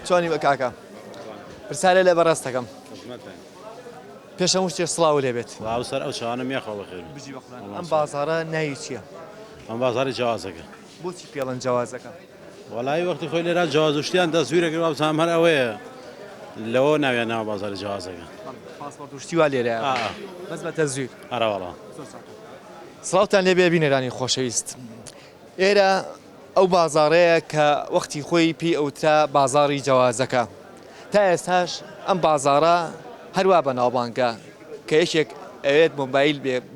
چۆنی بە کاکە پرسیارە لێ بەڕاستەکەم پێشەم شتێک سڵاو لێبێت سڵاو سەر ئەو چاوانم یاخەڵ بەخێر بژی بەخۆیان ئەم بازاڕە ناوی چییە؟ ئەم بازاری جیازەکە بۆچی پێڵەن جیازەکە؟ وەڵای وەختی خۆی لێرە جیاز و شتیان دەسویرەکرد وابزانام هەر ئەوەیە لەوە ناویان ناوە بازاری جیازەکە پاسپۆرت و شتی وا لێرەیە بەس بە تەزویر هەرە وەڵا سڵاوتان لێبێ بینەرانی خۆشەویست ئێرە ئەو بازاڕەیە کە وەختی خۆی پێی ئەوترا بازاڕی جیازەکە تا ئێستاش ئەم بازاڕە هەروە بەناوبانگە کە یەکێک ئەوێت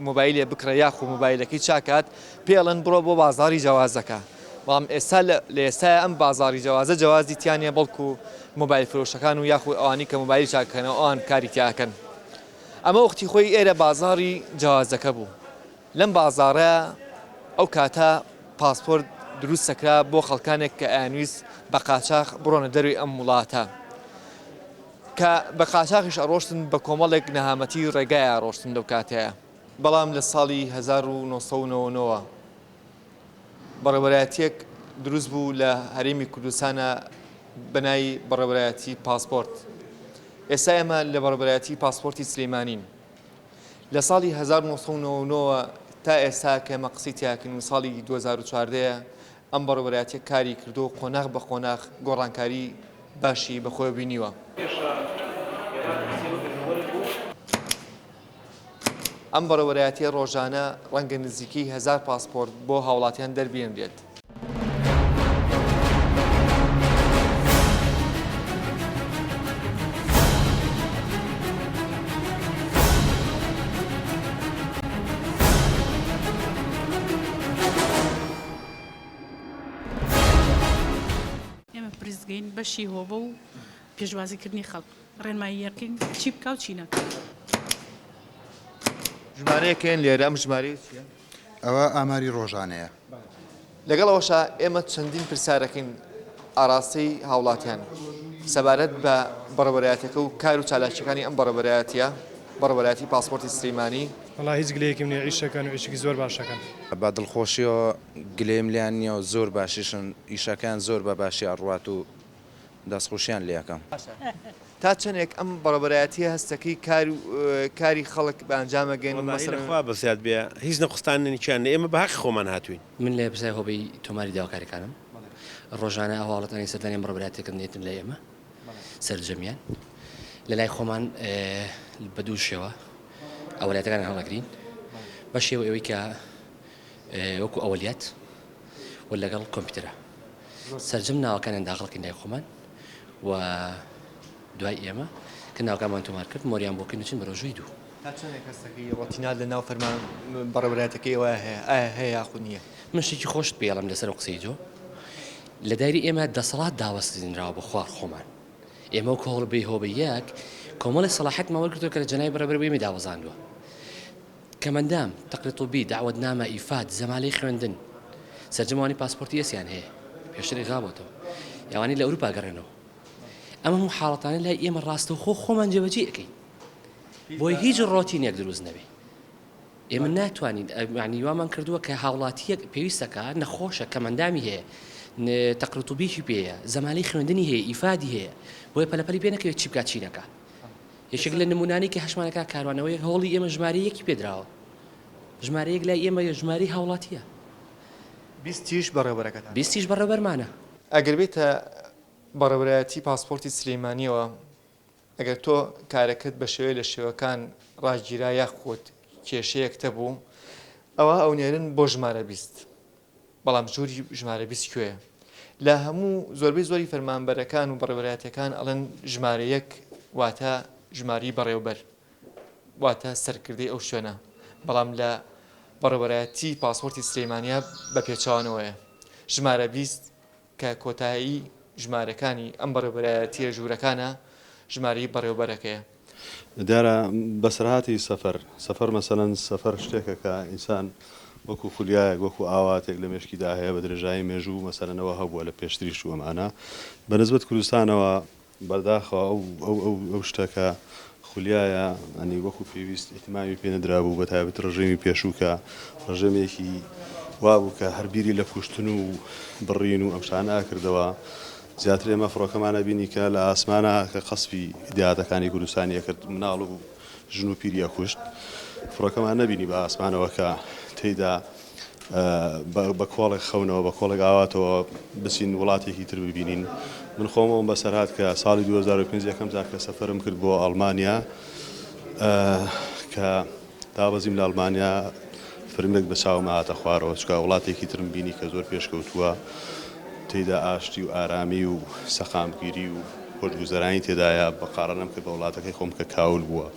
مۆبایلێ بکرە یاخو مۆبایلەکەی چاکات پێڵەن بڕۆ بۆ بازاڕی جیازەکە بەڵام ئێستا لە ئێستا ئەم بازاڕی جیازە جیازی تیانە بەڵکو مۆبایل فرۆشەکان و یاخو ئەوانی کە مۆبایلی چاکەنەوە ئەوان کاری تیاکەن ئەمە وەختی خۆی ئێرە بازاڕی جیازەکە بوو لەم بازاڕە ئەو کاتە پاسپۆرت دروست دەکرا بۆ خەڵکانێک کە ئەیانویست بە قاچاق بڕۆنە دەروی ئەم وڵاتە کە بە قاچاقیش ئەڕۆشتن بە کۆمەڵێک نەهامەتی ڕێگای ئاڕۆشتن لەو کاتەیە بەڵام لە ساڵی 1990 بەڕێوەبەرایەتیەک دروست بوو لە هەرێمی کوردستانە بەناوی بەڕێوەبەرایەتی پاسپۆرت ئێستا ئێمە لە بەڕێوەبەرایەتی پاسپۆرتی سلەیمانین لە ساڵی 1990 تا ئێستا کە ئێمە قسەی تیاکەین و ساڵی 2014 ئەم بەڕێوەبەرایەتیە کاری کردو و قۆناغ بە قۆناغ گۆڕانکاری باشی بەخۆی بینیوە ئەم بەڕێوەبەرایەتیە ڕۆژانە ڕەنگە نزیکی 1000 پاسپۆرت بۆ هاوڵاتیان دەربێنرێت پرزگەین بەشی هۆبە و پێشوازیکردنی خەڵک ڕێنماییەکەین چی بکە و چی نەکە ژمارەیەکەن لێرە ئەم ژمارەیە چییە؟ ئەوە ئاماری ڕۆژانەیە لەگەڵەوەشە ئێمە چەندین پرسیارەکەین ئاراستەی هاوڵاتیان سەبارەت بە بەڕێوەبەرایەتەکە و کار و چالاکیەکانی ئەم بەڕێوەبەرایەتیە بەڕێوەبەرایەتی پاسپۆرتی سلەیمانی وەڵا هیچ گلەیەکیم نییە ئیشەکان و ئیشێکی زۆر باشەکەن با دڵخۆشیەوە گلێم لیان نییە و زۆر باشیشن ئیشەکان زۆر بە باشی ئەڕوات و دەستخۆشیان لێەکەم تا چەندێک ئەم بەڕێوەبەرایەتیە هەستەکەی کاری خەڵک بە ئەنجامەگەین مەسەلەخوا بەسیات بێ هیچ نەخستانێکیان ئێمە بە حەقی خۆمان هاتوین من لە پرسای هۆبەی تۆماری داواکاریەکانم ڕۆژانە ئەهواڵەتانی سەردانی بەڕێوەبەرایەتێکم نێتن لە ئێمە سەرجەمیان لە لای خۆمان بە دوو شێوە ئەوەلایەتەکان هەڵەگرین بە شێوە ئەوەی کە وەکو ئەوەلیات و لەگەڵ کۆمپیوتەرە سەرجەم ناوەکانیان داخڵکەین لای خۆمان و دوای ئێمە کە ناوکانمان تۆمار کرد مۆریان بۆ کردن بە ڕۆژووی دوو تا چەندێک هەستەکەی ڕۆتینات لە ناو فەرمان بەڕێوەبەرایەتەکەی ئەوە هەیە یاخو نییە من شتێکی خۆشت پێڵم لەسەر قسەی تۆ لە دایری ئێمە دەسەڵات داوەستێنراوە بە خوار خۆمان ئێمە و کۆڵ بێ هۆبە یەک کۆمەڵی سەلاحەت ماوەکردو کە لە جەنای بەڕێوەبەرەوەی داوەزاندووە کەمەندام تەقریتوبی داوەتنامە ئیفات زەمالەی خوێندن سەرجەمەوانی پاسپۆرتی ئەسیان هەیە پێشتری غابەتەوە یاوانی لە ئەوروپا گەڕێنەوە ئەمە هەموو حاڵەتانە لای ئێمە ڕاستە و خۆمان جێبەجێ ئەەکەین بۆی هیچ ڕۆتینێک دروست نەبێ ئێمە ناتوانین یعنی وامان کردووە کە هاوڵاتیەک پێویستەکە نەخۆشە کەمەندامی هەیە تەقریتوبیشی پێەیە زەمالەی خوێندنی هەیە ئیفادی هەیە بۆیە پەلەپەلی پێ نەکەوێت چی بکات چی نەکە یەکێک لە نمونانی کە هەشمانەکە کاروانەوەی هەوڵی ئێمە ژمارەیەکی پێدراوە ژمارەیەک لای ئێمە ژماری هاوڵاتیە 20 بەڕێوەبەرەکەتان 20 بەڕێوەبەرمانە ئەگەر بێتە بەڕێوەبەرایەتی پاسپۆرتی سلەیمانیەوە ئەگەر تۆ کارەکەت بە شێوەیە لە شێوەکان ڕاگیرا یاخۆت کێشەیەکتە بوو ئەوە ئەونێرن بۆ ژمارە 20 بەڵام ژووری ژمارە 20 کوێیە لە هەموو زۆربەی زۆری فەرمانبەرەکان و بەڕێوەبەرایەتەکان ئەڵەن ژمارە 1 واتە ژماری بەڕێوەبەر واتە سەرکردەی ئەو شوێنە بەڵام لە بەڕێوەبەرایەتی پاسپۆرتی سلەیمانیە بە پێچەوانەوەیە ژمارە 20 کە کۆتایی ژمارەکانی ئەم بەڕێوەبەرایەتیە ژوورەکانە ژماری بەڕێوەبەرەکەیە دیارە بەسەرهاتی سەفەر مەسەلەن سەفەر شتێکە کە ئینسان وەکو خولیایەک وەکو ئاواتێک لە مێشکیدا هەیە بە درێژایی مێژوو مەسەلەنەوە هەبووە لە پێشتریش و ئەمانە بەنسبەت کوردستانەوە بەرداخەوە ئەو شتەکە خولیایە ئەنی وەکو پێویست ئیتیمامی پێ نەدرابوو بە تایبەت ڕژێمی پێشووکە ڕژێمێکی وابوو کە هەربیری لە کوشتن و بڕین و ئەم شتانە کردەوە زیاتر ئێمە فڕۆکەمانە بینی کە لە ئاسمانە کە قەسبی دیاتەکانی کوردستانی کرد مناڵ و ژن و پیریە کوشت فڕۆکەمان نەبینی بە ئاسمانەوە کە تێیدا بە کۆڵێک خەونەوە بە کۆڵێک ئاواتەوە بچین وڵاتێکی تر ببینین من خۆمەوەم بەسەرهات کە ساڵی 2005 یەکەم جار کە سەفەرم کرد بۆ ئەڵمانیا کە دابەزیم لە ئەڵمانیا فرمێک بە چاومە هاتە خوارەوە چکە وڵاتێکی ترم بینی کە زۆر پێشکەوتووە تێیدا ئاشتی و ئارامی و سەقامگیری و خۆشگوزەرانی تێدایە بە قارەنەم کرد بە وڵاتەکەی خۆم کە کاول بووە.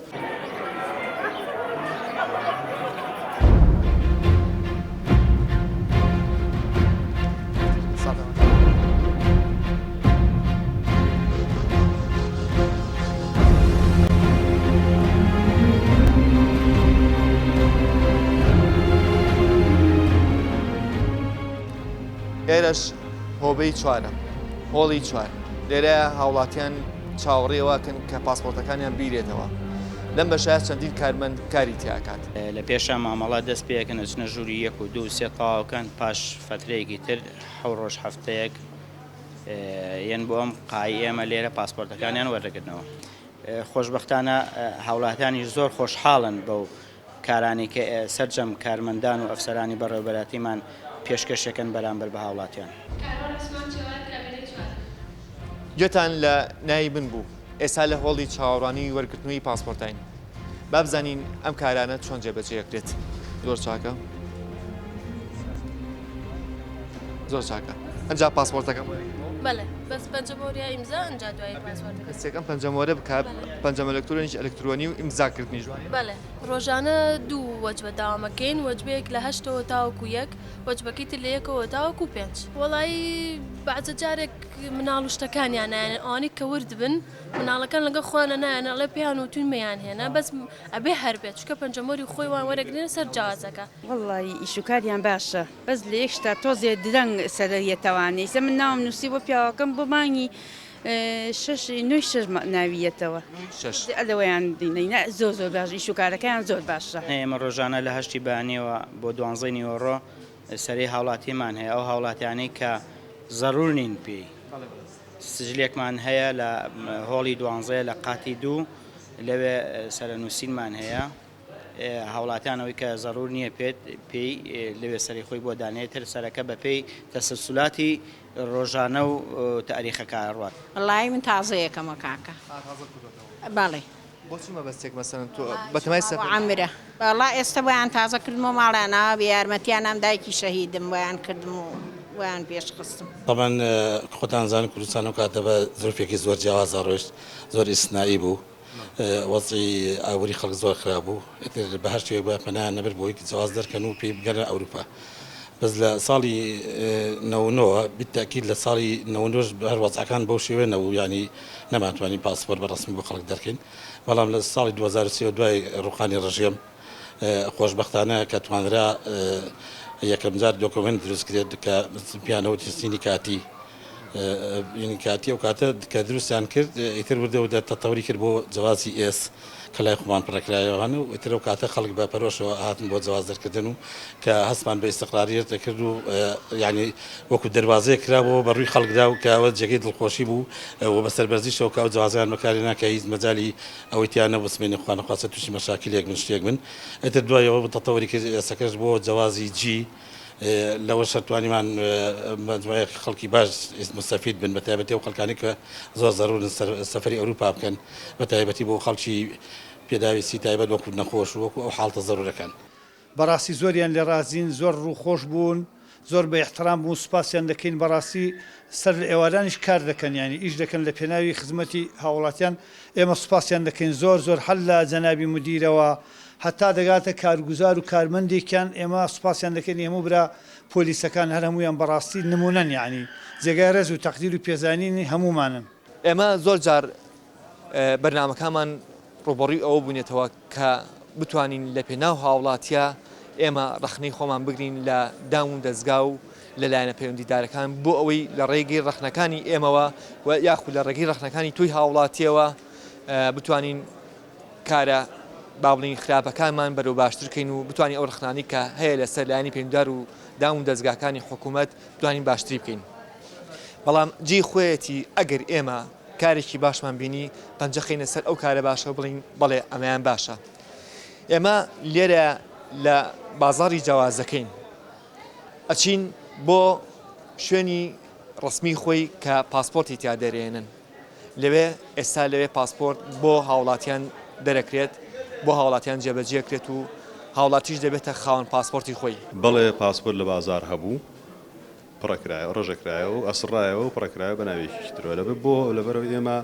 ئێرەش هۆبەی چوارە هۆڵی چوار لێرە هاوڵاتیان چاوەڕێوەکەن کە پاسپۆرتەکانیان بیرێتەوە لەم بەشایە چەندین کارمەند کاری تیاکات لە پێشە مامەڵات دەست پێکەن ئەچنە ژووری 1 و 2 3 تاواکەن پاش فترەیەکی تر 7 ڕۆژ هەفتەیەک یەن بۆ ئەم قای ئێمە لێرە پاسپۆرتەکانیان وەرەگرنەوە خۆشبەختانە هاوڵاتیانی زۆر خۆشحاڵن بەو کارانی کە سەرجەم کارمەندان و ئەفسەرانی بەڕێوەبەراتیمان پێشکەشەکەن بەرامبەر بە هاوڵاتیان گوێتان لە ناوی من بوو ئێستا لە هۆڵی چاوەڕوانی وەرگرتنەوەی پاسپۆرتین با بزانین ئەم کارانە چۆن جێبەجێکرێت زۆر چاکە زۆر چاکە ئەنجا پاسپۆرتەکەم بەڵێ بەس پەنجەمۆریا ئیمزا ئەنجا دوای پاسپۆرتەکە سێکەم پەنجەمۆرە بکە پەنجەم ئەلکترۆنیش ئەلکترۆنی و ئیمزاکردنی جوانی بەڵێ ڕۆژانە 2 وەجبە داوامەکەین وەجبەیەک لە 8ەوە تاوەکو 1 وەجبەکەی تر لە 1ەوە تاوەکو 5 وەڵایی بەعجە جارێک مناڵ و شتەکانیان نایەنە ئەوانەی کە ورد بن مناڵەکان لەگە خۆیانە نایەنە ئەڵێ پێیان و توینمەیان هێنا بەس ئەبێ هەربێت چکە پەنجەمۆری خۆی وان وەرەگرێنە سەر جوازەکە وەڵی ئیشوکاریان باشە بەس لە یەک شتا تۆزێ درەنگ سەرەریەتەوانەی سە من ناوم نووسی بۆ پیاوەکەم بۆ مانگی 6 ناویەتەوە ئەلەوەیان دینە زۆر باش ئیشوکارەکەیان زۆر باشە ئێمە ڕۆژانە لە 8 بانیەوە بۆ 12 نیوەڕۆ سەری هاوڵاتیمان هەیە ئەو هاوڵاتیانەی کە زەڕور نین پێی سجلێکمان هەیە لە هۆڵی 12 لە قاتی 2 لەوێ سەرنووسینمان هەیە هاوڵاتیانەوەی کە زەڕور نییە پێی لەوێ سەری خۆی بۆ دانێتتر سەرەکە بە پێی تەسەسولاتی ڕۆژانە و تاریخەکە ڕات وڵی من تازەیەکەمە کاکە باڵێ بۆچی مەبەستێک مەسەن تۆ بەتەمای عامرە باڵا ئێستا بۆیان تازە کردمەوە ماڵیانەوە بە یارمەتیانم دایکی شەهیدم بۆیان کردم و ویان پێش خستم طبعا خۆتان زانن کوردستان و کاتە بە زۆرفێکی زۆر جیاوازە ڕۆشت زۆر ئیسنایی بوو وەزی ئاوری خەڵک زۆر خراپ بوو بە هەر شوێک بە پەنایان نەبەر بۆی جواز دەرکەن و پێی بگەنە ئەوروپا بەس لە ساڵی 99 بالتاکید لە ساڵی 99 هەر وەزعەکان بەو شێوێنە و ینی نەماتوانین پاسپۆرت بەڕسمی بۆ خەڵک دەرکەین بەڵام لە ساڵی 2023 دوای ڕوخانی ڕژێم خۆشبەختانە کە توانرا یەکەم جار دۆکۆمنت دروست کرێت کە پیانەوە تستینی کاتی ینی کاتی ئەو کاتە کە دروستیان کرد ئیتر وردەوە تەتەوری کرد بۆ جوازی ئێس کە لای خۆمان پڕکرایەوەوانە و ئیتر ئەو کاتە خەڵک بە پەرۆشەوە هاتن بۆ جواز دەرکردن و کە هەستمان بە ئیستیقراریەت دەکرد و ینی وەکو دەواازەیە کرابەوە بە ڕووی خەڵکدا و کەوە جێگەی دڵخۆشی بوو و بەسەربەرزیشەوە کە جوازیان بەکاری ناکە هیچ مەجای ئەوەی تیانە بسمێنی خوانەخواستە تووشی مەشاکلێک من شتێک من ئێتر دوایەوە تەتەوری کرد ئێسەکەش بۆ جوازی جی لەوە شەرتوانیمان مجموعەیە خەڵکی باش مستەفید بن بەتایبەتی و خەڵکانی کە زۆر زەڕورن سەفەری ئەوروپا بکەن بەتایبەتی بۆ خەڵکی پێداویستی تایبەت وەکو نەخۆش وەکو ئەو حاڵتە زەڕورەکان بەڕاستی زۆریان لێ رازین زۆر ڕووخۆش بوون زۆر بە احترام بوو سوپاسیان دەکەین بەڕاستی سەر لە ئێوارانیش کار دەکەن ینی ئیش دەکەن لە پێناوی خزمەتی هاوڵاتیان ئێمە سوپاسیان دەکەین زۆر هەل لە جەنابی مدیرەوە هەتا دەگاتە کارگوزار و کارمەندێکیان ئێمە سوپاسیان دەکەین هەموو برا پۆلیسەکان هەر هەمویان بەڕاستی نمونەن یعنی جێگای ڕێز و تەقدیر و پێزانینی هەمومانن ئێمە زۆر جار بەرنامەکانمان ڕۆبەڕووی ئەوە بوونێتەوە کە بتوانین لە پێناو هاوڵاتیە ئێمە ڕخنەی خۆمان بگرین لە داون دەستگا و لەلایەنە پەیوەندیدارەکان بۆ ئەوەی لە ڕێگەی ڕخنەکانی ئێمەوە و یاخود لە ڕێگەی ڕخنەکانی توی هاوڵاتیەوە بتوانین کارە باڵین خراپەکانمان بەرەو باشترکەین و بتوانین ئەو ڕخنانی کە هەیە لەسەر لایەنی پەیوەندیدار و داون دەستگاکانی حکوومەت بتوانین باشتری بکەین بەڵام جێی خۆیەتی ئەگەر ئێمە کارێکی باشمان بینی پەنجەخینە سەر ئەو کارە باشە بڵین بەڵێ ئەمەیان باشە. ئێمە لێرە لە بازاری جیاوازەکەین ئەچین بۆ شوێنی ڕسمی خۆی کە پاسپۆرتی تیا دەرێنن لەوێ ئێستا لەوێ پاسپۆرت بۆ هاوڵاتیان دەرەکرێت بۆ هاوڵاتیان جێبەجێکرێت و هاوڵاتیش دەبێتە خاوەن پاسپۆرتی خۆی. بەڵێ پاسپۆرت لە بازار هەبوو پڕەکرایە ڕێژەکرایەوە و ئەسڕایەوە و پڕەکرایە بە ناوێکی ترەوە لەبێ بۆ لەبەرەوە ئێمە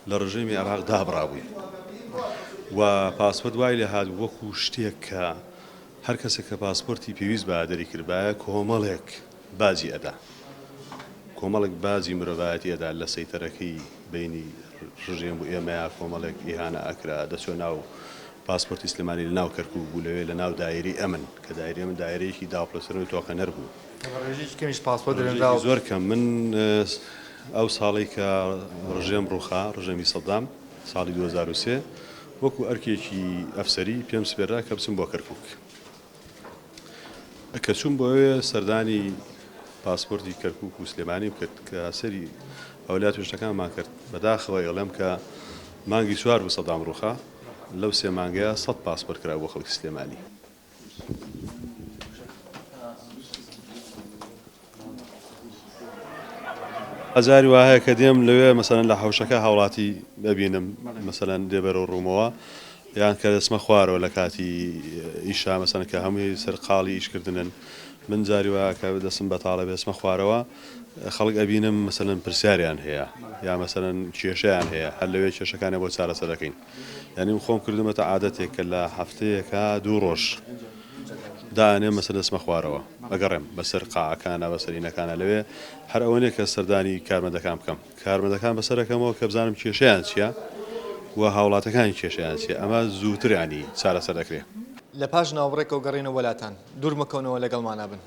لە ڕژێمی عێراق دابڕابووین و پاسپۆرت وای لێ هات وەکو شتێک کە هەر کەسێک کە پاسپۆرتی پێویست بە ئادەری کردبایە کۆمەڵێک بازی ئەدا کۆمەڵێک بازی مرۆڤایەتی ئەدا لە سەیتەرەکەی بینی ڕژێم و ئێمەیە کۆمەڵێک ئیهانە ئەکرا دەچۆ ناو پاسپۆرتی سلێمانی لە ناو کەرکووک بوو لەوێ لە ناو دایری ئەمن کە دایری ئەمن دایرەیەکی داوپلەسەرەوەی تۆقەنەر بوو. زۆر کەم من ئەو ساڵی کە ڕژێم ڕووخا ڕژێمی سەدام ساڵی 2003 وەکو ئەرکێکی ئەفسەری پێم سپێرا کە بچم بۆ کەرکووک کە چوون بۆیە سەردانی پاسپۆرتی کەرکووک و سلێمانی بکرد کە سەری ئەولات وشتەکانمان کرد بەداخەوە ئەڵێم کە مانگی 4 بوو سەدام ڕووخا لەو 3 مانگەیە 100 پاسپۆرت کرا بۆ خەڵکی سلێمانی. ئەجاری وایە کە دێم لەوێ مەسەلەن لە حەوشەکە هاوڵاتی ببینم مەسەلەن دێبەرە ڕوومەوە یان کە دەسمە خوارەوە لە کاتی ئیشا مەسەلەن کە هەمووی سەرقاڵی ئیشکردنن من جاری وایە کە دەسم بەتاڵە بێسمە خوارەوە خەڵک ئەبینم مەسەلەن پرسیاریان هەیە یا مەسەلەن کێشەیان هەیە هەر لەوێ کێشەکانە بۆ چارەسەر دەکەین یعنی خۆم کردمەتە عادەتێک کە لە هەفتەیەکە 2 ڕۆژ دانێ مەسەر دەسمە خوارەوە ئەگەڕێم بەسەر قاعەکانە بەسەرینەکانە لەوێ هەر ئەوەنێ کە سەردانی کارمەندەکان بکەم کارمەندەکان بەسەرەکەمەوە کە بزانم کێشەیان چییە و هاوڵاتەکانی کێشەیان چیە ئەمە زووترانی چارەسەر دەکرێت. لە پاش ناوڕێکەوە گەڕێنەوە وڵاتان دوور مەکەونەوە لەگەڵمانە بن.